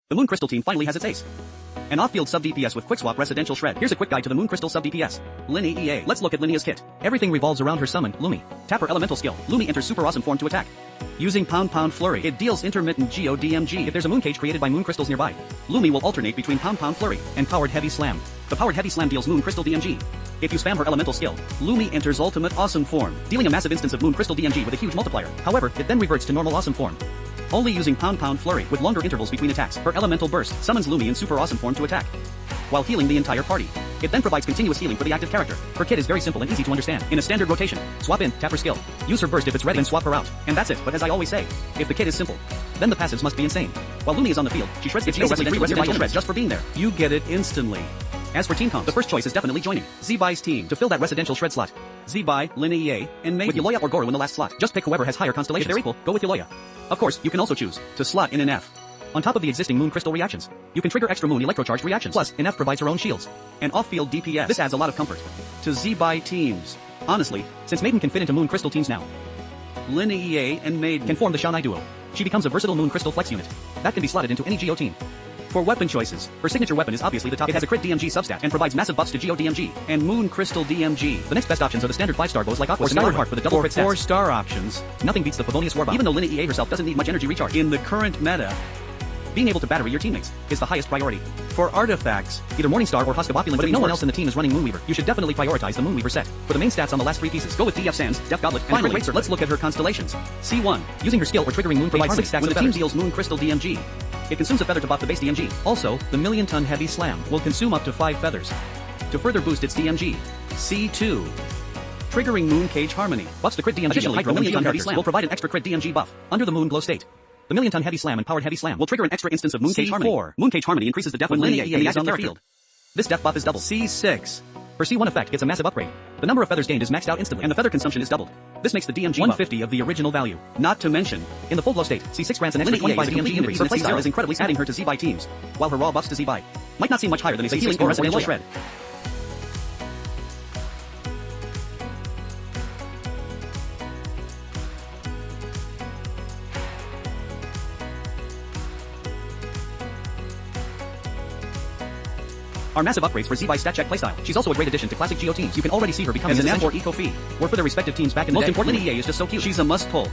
The Moon Crystal team finally has its ace. An off-field sub-DPS with quick swap residential shred. Here's a quick guide to the Moon Crystal sub-DPS. Linaea. Let's look at Linea's kit. Everything revolves around her summon, Lumi. Tap her elemental skill. Lumi enters super awesome form to attack. Using Pound Flurry, it deals intermittent GODMG if there's a moon cage created by moon crystals nearby. Lumi will alternate between Pound Flurry and Powered Heavy Slam. The Powered Heavy Slam deals moon crystal DMG. If you spam her elemental skill, Lumi enters ultimate awesome form, dealing a massive instance of moon crystal DMG with a huge multiplier. However, it then reverts to normal awesome form. Only using Pound Flurry with longer intervals between attacks, her elemental burst summons Lumi in super awesome form to attack, while healing the entire party. It then provides continuous healing for the active character. Her kit is very simple and easy to understand. In a standard rotation, swap in, tap her skill, use her burst if it's ready, then swap her out. And that's it. But as I always say, if the kit is simple, then the passives must be insane. While Lumi is on the field, she shreds residential shreds just for being there. You get it instantly. As for team comps, the first choice is definitely joining Zbai's team to fill that residential shred slot. Zbai, Linaea, and Maiden. With Eloya or Goro in the last slot. Just pick whoever has higher constellations. If they're equal, go with Eloya. Of course, you can also choose to slot in an F. On top of the existing moon crystal reactions, you can trigger extra moon electrocharged reactions. Plus, NF provides her own shields. And off-field DPS. This adds a lot of comfort to Zbai teams. Honestly, since Maiden can fit into moon crystal teams now, Linaea and Maiden can form the Shanai duo. She becomes a versatile moon crystal flex unit that can be slotted into any Geo team. For weapon choices, her signature weapon is obviously the top. It has a crit DMG substat and provides massive buffs to Geo DMG and Moon Crystal DMG. The next best options are the standard 5-star bows like Aqua or Skyward Heart for the double crit stats. 4-star options, nothing beats the Favonius Warbomb. Even though Linaea herself doesn't need much energy recharge. In the current meta, being able to battery your teammates is the highest priority. For artifacts, either Morningstar or Husk of Opulence, but if no one else in the team is running Moonweaver, you should definitely prioritize the Moonweaver set. For the main stats on the last 3 pieces, go with DF Sands, Death Goblet, and finally, let's look at her constellations. C1, using her skill or triggering Moon provides 6 stacks when the team deals Moon Crystal DMG. It consumes a feather to buff the base DMG. Also, the Million-Ton Heavy Slam will consume up to 5 feathers to further boost its DMG. C2, triggering Moon Cage Harmony buffs the crit DMG. Additionally, the Million-Ton Heavy Slam will provide an extra crit DMG buff under the Moon Glow state. The Million-Ton Heavy Slam and Powered Heavy Slam will trigger an extra instance of Moon Cage Harmony. Moon Cage Harmony increases the death when Linaea is on their field. This death buff is doubled. C6. Her C1 effect gets a massive upgrade. The number of feathers gained is maxed out instantly, and the feather consumption is doubled. This makes the DMG 150 of the original value. Not to mention, in the full glow state, C6 grants an extra 25 DMG increase. Her playstyle is incredibly adding her to Zbai teams, while her raw buffs to Zbai might not seem much higher than a C6 or residential shred. Are massive upgrades for Zbai's stat check playstyle. She's also a great addition to classic Geo teams. You can already see her becoming as an F or Eco Fee, or for their respective teams back in the day. Most importantly, Linaea is just so cute. She's a must pull.